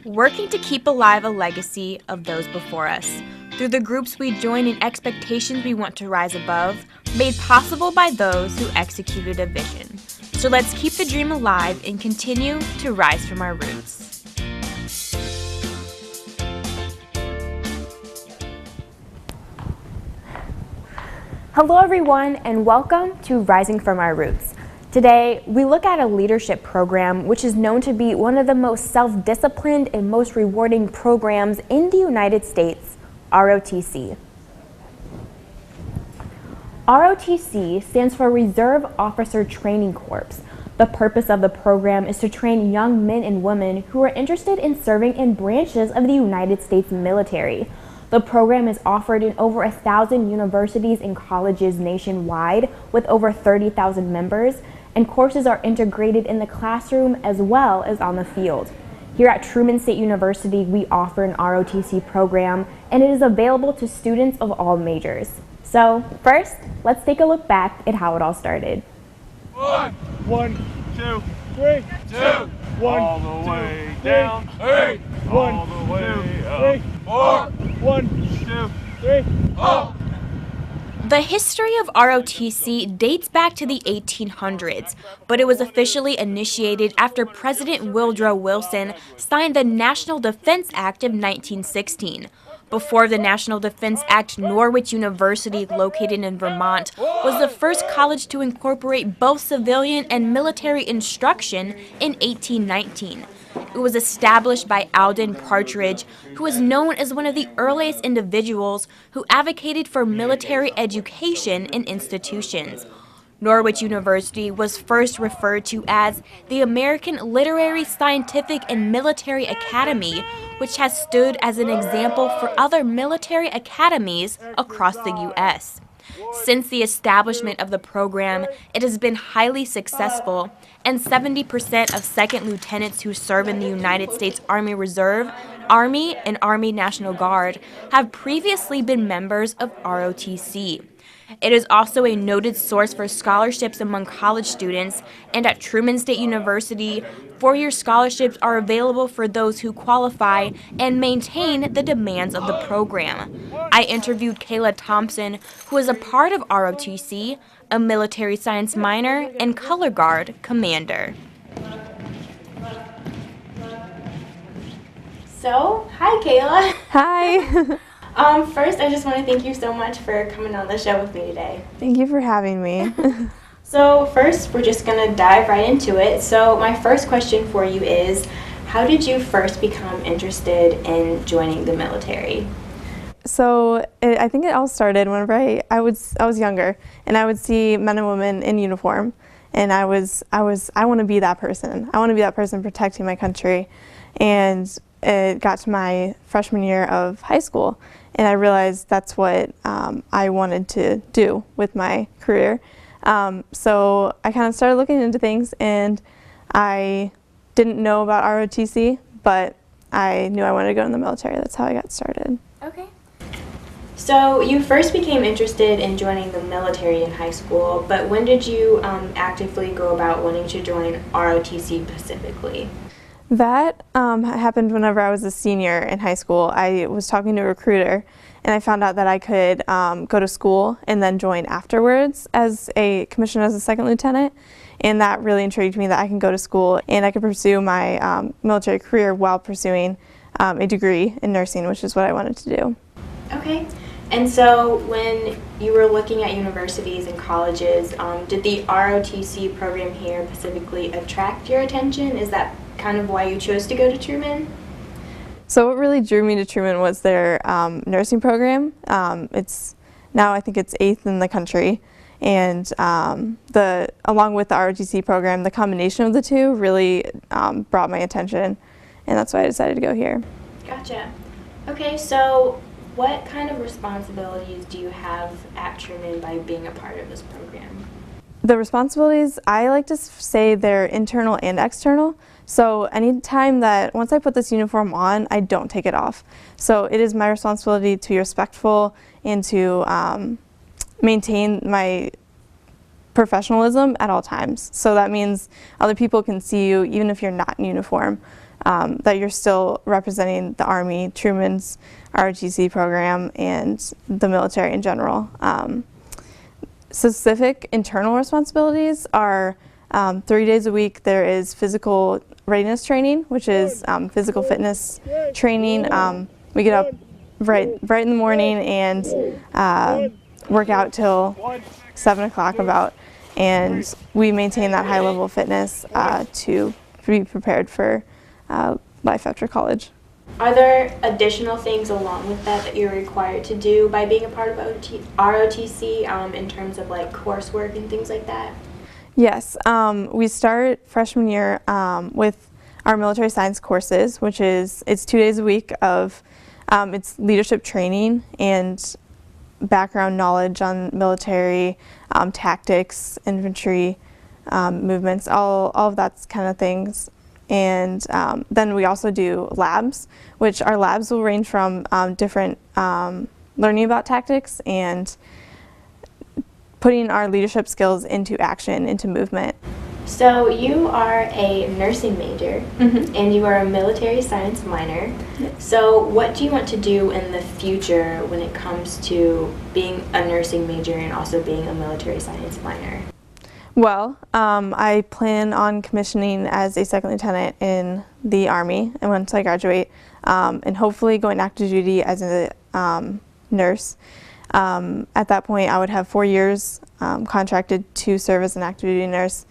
working to keep alive a legacy of those before us, through the groups we join and expectations we want to rise above, made possible by those who executed a vision. So let's keep the dream alive and continue to rise from our roots. Hello everyone, and welcome to Rising from Our Roots. Today, we look at a leadership program which is known to be one of the most self-disciplined and most rewarding programs in the United States, ROTC. ROTC stands for Reserve Officer Training Corps. The purpose of the program is to train young men and women who are interested in serving in branches of the United States military. The program is offered in over 1,000 universities and colleges nationwide with over 30,000 members, and courses are integrated in the classroom as well as on the field. Here at Truman State University, we offer an ROTC program, and it is available to students of all majors. So first, let's take a look back at how it all started. 1, 2, 3, 2, 1, all the way down, 3, 1, all the way up, 4, 1, 2, 3, up. The history of ROTC dates back to the 1800s, but it was officially initiated after President Woodrow Wilson signed the National Defense Act of 1916. Before the National Defense Act, Norwich University, located in Vermont, was the first college to incorporate both civilian and military instruction in 1819. It was established by Alden Partridge, who is known as one of the earliest individuals who advocated for military education in institutions. Norwich University was first referred to as the American Literary, Scientific, and Military Academy, which has stood as an example for other military academies across the U.S. Since the establishment of the program, it has been highly successful, and 70% of second lieutenants who serve in the United States Army Reserve, Army, and Army National Guard have previously been members of ROTC. It is also a noted source for scholarships among college students, and at Truman State University, four-year scholarships are available for those who qualify and maintain the demands of the program. I interviewed Kayla Thompson, who is a part of ROTC, a military science minor, and color guard commander. So, hi Kayla. Hi. First, I just want to thank you so much for coming on the show with me today. Thank you for having me. So first, we're just going to dive right into it. So my first question for you is, how did you first become interested in joining the military? So I think it all started whenever I was younger, and I would see men and women in uniform, and I want to be that person. I want to be that person protecting my country. And it got to my freshman year of high school, and I realized that's what I wanted to do with my career. So I kind of started looking into things, and I didn't know about ROTC, but I knew I wanted to go in the military. That's how I got started. Okay. So you first became interested in joining the military in high school, but when did you actively go about wanting to join ROTC specifically? That happened whenever I was a senior in high school. I was talking to a recruiter, and I found out that I could go to school and then join afterwards as a commissioned as a second lieutenant, and that really intrigued me that I can go to school and I could pursue my military career while pursuing a degree in nursing, which is what I wanted to do. Okay. And so when you were looking at universities and colleges, did the ROTC program here specifically attract your attention? Is that kind of why you chose to go to Truman? So what really drew me to Truman was their nursing program. It's now, I think it's 8th in the country, and along with the ROTC program, the combination of the two really brought my attention, and that's why I decided to go here. Gotcha. Okay, so what kind of responsibilities do you have at Truman by being a part of this program? The responsibilities, I like to say they're internal and external. So anytime that, once I put this uniform on, I don't take it off. So it is my responsibility to be respectful and to maintain my professionalism at all times. So that means other people can see you even if you're not in uniform. that you're still representing the Army, Truman's ROTC program, and the military in general. Specific internal responsibilities are 3 days a week there is physical readiness training, which is physical fitness training. We get up right in the morning and work out till 7 o'clock about, and we maintain that high level of fitness to be prepared for life after college. Are there additional things along with that you're required to do by being a part of ROTC in terms of like coursework and things like that? Yes, we start freshman year with our military science courses, which is, it's 2 days a week of it's leadership training and background knowledge on military tactics, infantry movements, all of that kind of things. And then we also do labs, which our labs will range from different learning about tactics and putting our leadership skills into action, into movement. So you are a nursing major, and you are a military science minor. So what do you want to do in the future when it comes to being a nursing major and also being a military science minor? Well, I plan on commissioning as a second lieutenant in the Army, and once I graduate, and hopefully going active duty as a nurse. At that point, I would have 4 years contracted to serve as an active duty nurse,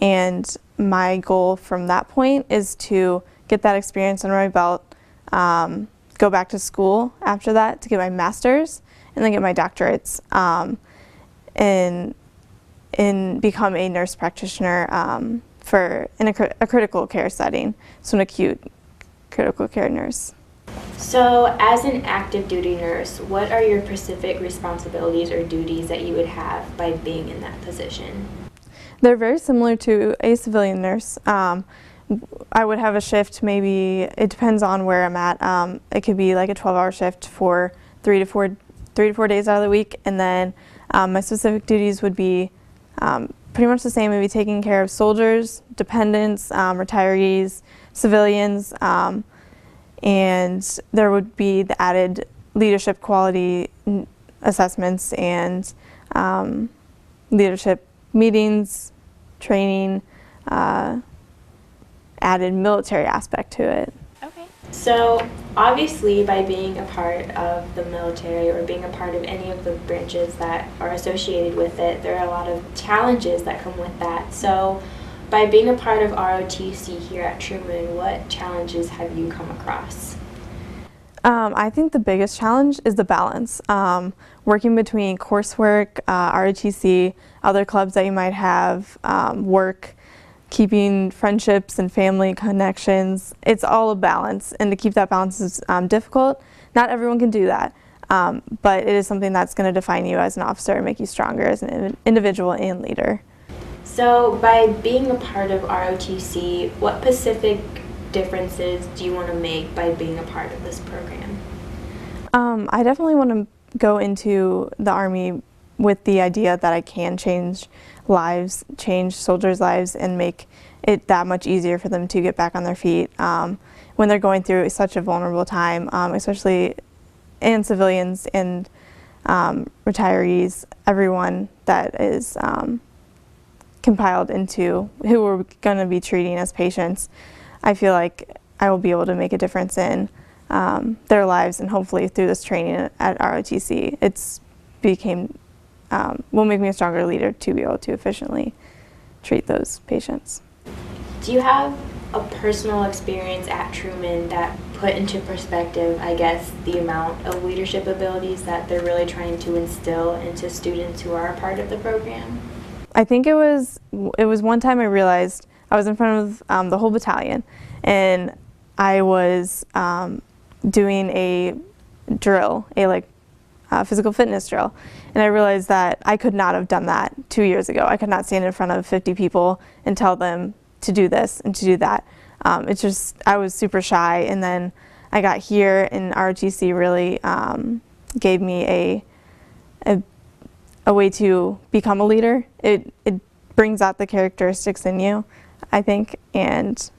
and my goal from that point is to get that experience under my belt, go back to school after that to get my master's, and then get my doctorates, and become a nurse practitioner in a critical care setting, so an acute critical care nurse. So as an active duty nurse, what are your specific responsibilities or duties that you would have by being in that position? They're very similar to a civilian nurse. I would have a shift, maybe, it depends on where I'm at. It could be like a 12-hour shift for 3 to 4 days out of the week, and then my specific duties would be pretty much the same. We'd be taking care of soldiers, dependents, retirees, civilians, and there would be the added leadership quality assessments and leadership meetings, training, added military aspect to it. Okay. So obviously by being a part of the military or being a part of any of the branches that are associated with it, there are a lot of challenges that come with that. So by being a part of ROTC here at Truman, what challenges have you come across? I think the biggest challenge is the balance. Working between coursework, ROTC, other clubs that you might have, work, keeping friendships and family connections. It's all a balance, and to keep that balance is difficult. Not everyone can do that, but it is something that's going to define you as an officer and make you stronger as an individual and leader. So by being a part of ROTC, what specific differences do you want to make by being a part of this program? I definitely want to go into the Army with the idea that I can change lives, change soldiers' lives, and make it that much easier for them to get back on their feet when they're going through such a vulnerable time, especially in civilians and retirees, everyone that is compiled into who we're going to be treating as patients. I feel like I will be able to make a difference in their lives, and hopefully through this training at ROTC, will make me a stronger leader to be able to efficiently treat those patients. Do you have a personal experience at Truman that put into perspective, I guess, the amount of leadership abilities that they're really trying to instill into students who are a part of the program? I think it was one time I realized I was in front of the whole battalion, and I was doing a drill, a physical fitness drill, and I realized that I could not have done that 2 years ago. I could not stand in front of 50 people and tell them to do this and to do that. It's just, I was super shy, and then I got here, and ROTC really gave me a way to become a leader. It brings out the characteristics in you, I think, and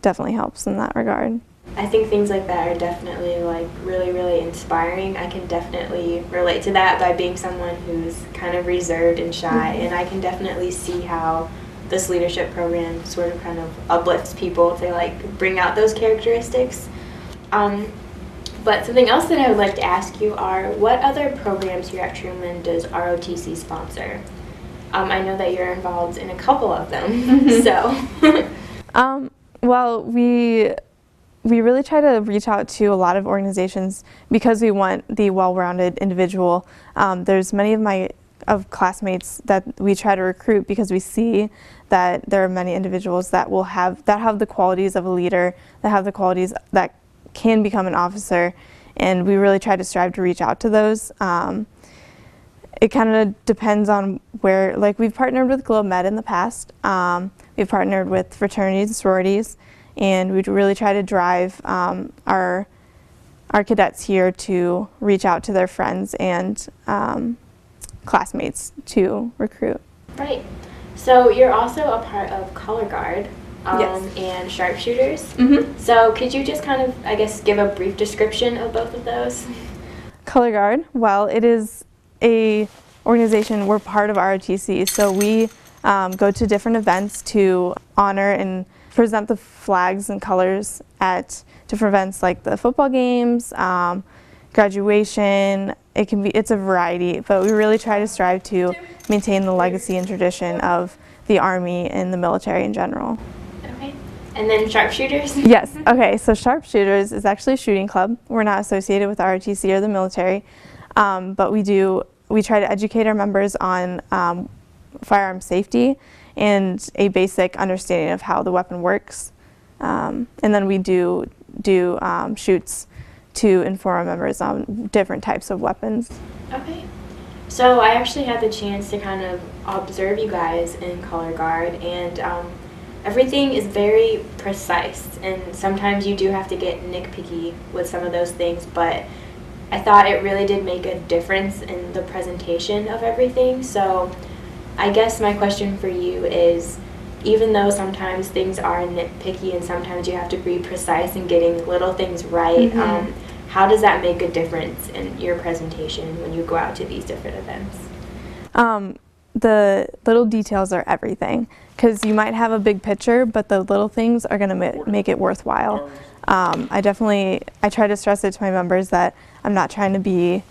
definitely helps in that regard. I think things like that are definitely like really, really inspiring. I can definitely relate to that by being someone who's kind of reserved and shy, and I can definitely see how this leadership program sort of kind of uplifts people to like bring out those characteristics. But something else that I would like to ask you are, what other programs here at Truman does ROTC sponsor? I know that you're involved in a couple of them, so. Well, we really try to reach out to a lot of organizations because we want the well-rounded individual. There's many of my classmates that we try to recruit because we see that there are many individuals that have the qualities of a leader, that have the qualities that can become an officer, and we really try to strive to reach out to those. It kind of depends on where, like we've partnered with Globe Med in the past, we've partnered with fraternities and sororities, and we really try to drive our cadets here to reach out to their friends and classmates to recruit. Right. So you're also a part of Color Guard. Yes. And sharpshooters. So could you just kind of, I guess, give a brief description of both of those? Color Guard, well, it is a organization, we're part of ROTC, so we go to different events to honor and present the flags and colors at different events like the football games, graduation. It's a variety, but we really try to strive to maintain the legacy and tradition of the Army and the military in general. Okay. And then sharpshooters? Yes. Okay, so sharpshooters is actually a shooting club. We're not associated with ROTC or the military, but we try to educate our members on firearm safety and a basic understanding of how the weapon works. And then we do shoots to inform our members on different types of weapons. Okay. So I actually had the chance to kind of observe you guys in Color Guard, and everything is very precise, and sometimes you do have to get nitpicky with some of those things, but I thought it really did make a difference in the presentation of everything. So I guess my question for you is, even though sometimes things are nitpicky and sometimes you have to be precise in getting little things right, how does that make a difference in your presentation when you go out to these different events? The little details are everything, because you might have a big picture, but the little things are going to make it worthwhile. I try to stress it to my members that I'm not trying to be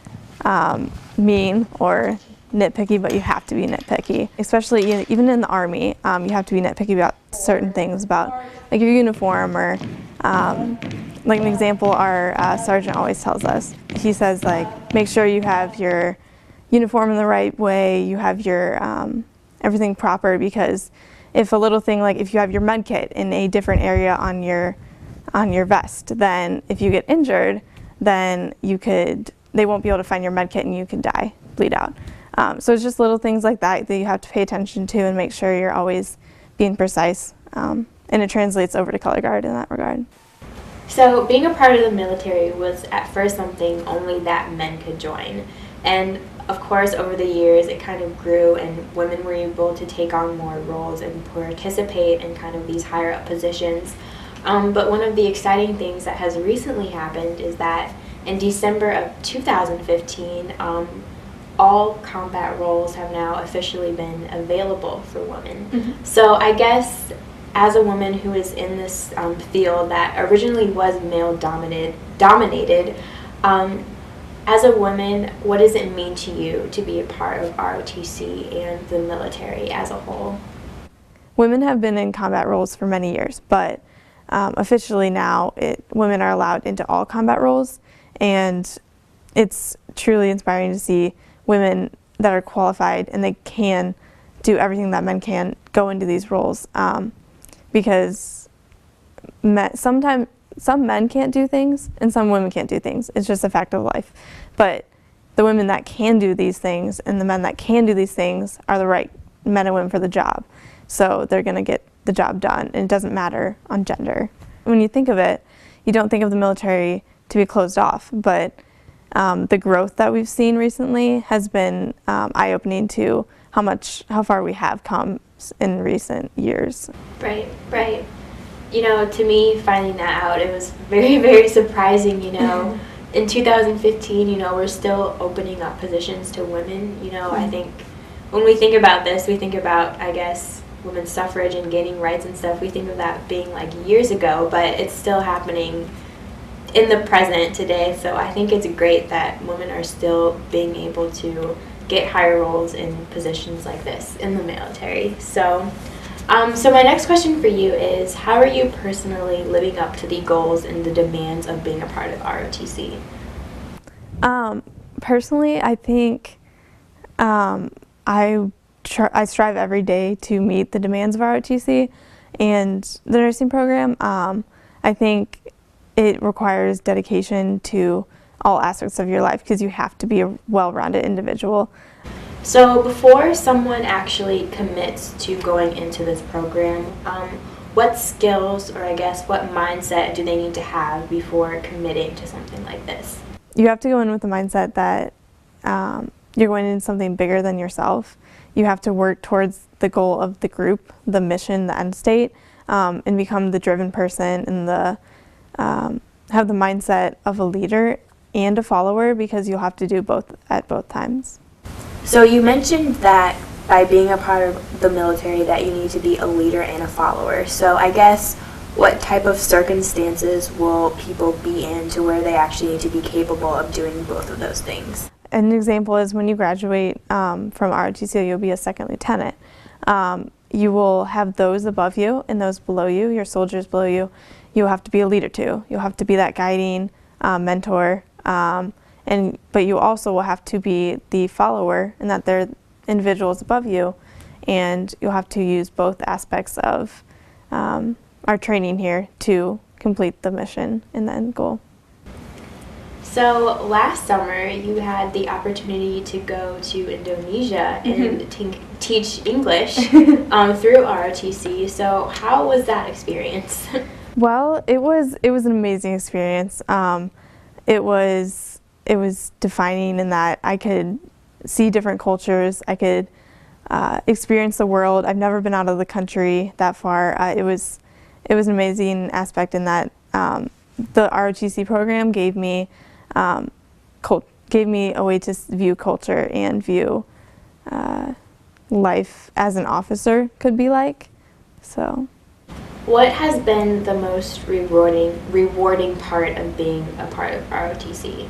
mean or nitpicky, but you have to be nitpicky. Especially even in the Army, you have to be nitpicky about certain things, about like your uniform, or like an example our sergeant always tells us. He says, like, make sure you have your uniform in the right way, you have your everything proper, because if a little thing, like if you have your med kit in a different area on your vest, then if you get injured, then they won't be able to find your med kit and you could die, bleed out. So it's just little things like that that you have to pay attention to and make sure you're always being precise, and it translates over to Color Guard in that regard. So being a part of the military was at first something only that men could join, and of course over the years it kind of grew and women were able to take on more roles and participate in kind of these higher up positions. But one of the exciting things that has recently happened is that in December of 2015, all combat roles have now officially been available for women. So I guess as a woman who is in this field that originally was male dominated, as a woman, what does it mean to you to be a part of ROTC and the military as a whole? Women have been in combat roles for many years, but officially now women are allowed into all combat roles, and it's truly inspiring to see women that are qualified and they can do everything that men can go into these roles, because sometimes some men can't do things and some women can't do things. It's just a fact of life. But the women that can do these things and the men that can do these things are the right men and women for the job. So they're going to get the job done, and it doesn't matter on gender. When you think of it, you don't think of the military to be closed off, but the growth that we've seen recently has been eye-opening to how far we have come in recent years. Right, right. You know, to me, finding that out, it was very, very surprising, you know. In 2015, you know, we're still opening up positions to women. You know, I think when we think about this, we think about, I guess, women's suffrage and gaining rights and stuff. We think of that being like years ago, but it's still happening in the present today. So I think it's great that women are still being able to get higher roles in positions like this in the military. So my next question for you is, how are you personally living up to the goals and the demands of being a part of ROTC? Personally, I think I strive every day to meet the demands of ROTC and the nursing program. I think it requires dedication to all aspects of your life because you have to be a well-rounded individual. So before someone actually commits to going into this program, what skills, or I guess what mindset, do they need to have before committing to something like this? You have to go in with the mindset that you're going into something bigger than yourself. You have to work towards the goal of the group, the mission, the end state, and become the driven person and have the mindset of a leader and a follower, because you'll have to do both at both times. So you mentioned that by being a part of the military that you need to be a leader and a follower. So I guess what type of circumstances will people be in to where they actually need to be capable of doing both of those things? An example is when you graduate from ROTC, you'll be a second lieutenant. You will have those above you and those below you, your soldiers below you. You'll have to be a leader too. You'll have to be that guiding mentor. But you also will have to be the follower, and that they're individuals above you, and you'll have to use both aspects of our training here to complete the mission and the end goal. So last summer you had the opportunity to go to Indonesia and teach English through ROTC. So how was that experience? Well, it was an amazing experience. It was defining in that I could see different cultures. I could experience the world. I've never been out of the country that far. It was an amazing aspect in that the ROTC program gave me a way to view culture and view life as an officer could be like. So. What has been the most rewarding part of being a part of ROTC?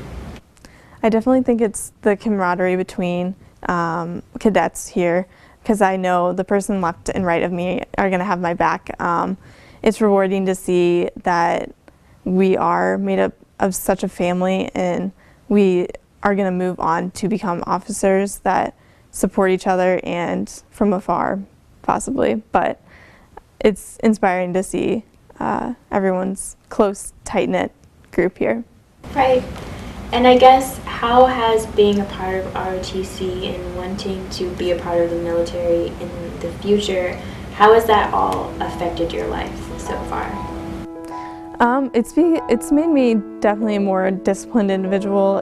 I definitely think it's the camaraderie between cadets here, because I know the person left and right of me are going to have my back. It's rewarding to see that we are made up of such a family, and we are going to move on to become officers that support each other, and from afar, possibly. But it's inspiring to see everyone's close, tight-knit group here. Right. And I guess, how has being a part of ROTC and wanting to be a part of the military in the future, how has that all affected your life so far? It's made me definitely a more disciplined individual,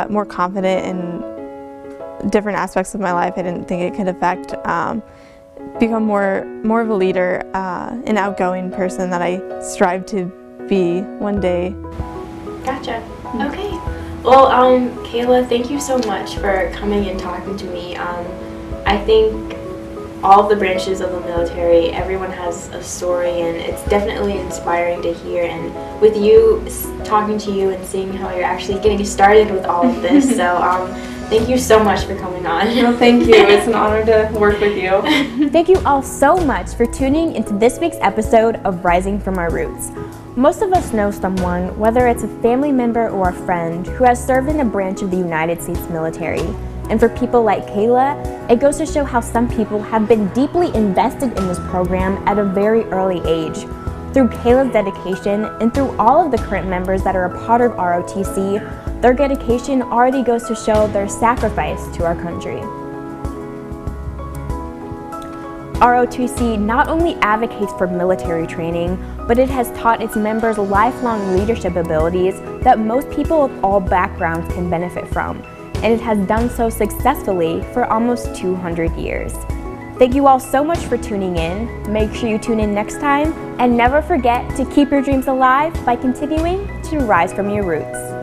more confident in different aspects of my life I didn't think it could affect. Become more of a leader, an outgoing person that I strive to be one day. Gotcha. Okay. Well, Kayla, thank you so much for coming and talking to me. I think all of the branches of the military, everyone has a story, and it's definitely inspiring to hear. And with you, talking to you and seeing how you're actually getting started with all of this, so thank you so much for coming on. Well, thank you. It's an honor to work with you. Thank you all so much for tuning into this week's episode of Rising from Our Roots. Most of us know someone, whether it's a family member or a friend, who has served in a branch of the United States military. And for people like Kayla, it goes to show how some people have been deeply invested in this program at a very early age. Through Kayla's dedication and through all of the current members that are a part of ROTC, their dedication already goes to show their sacrifice to our country. ROTC not only advocates for military training, but it has taught its members lifelong leadership abilities that most people of all backgrounds can benefit from, and it has done so successfully for almost 200 years. Thank you all so much for tuning in. Make sure you tune in next time, and never forget to keep your dreams alive by continuing to rise from your roots.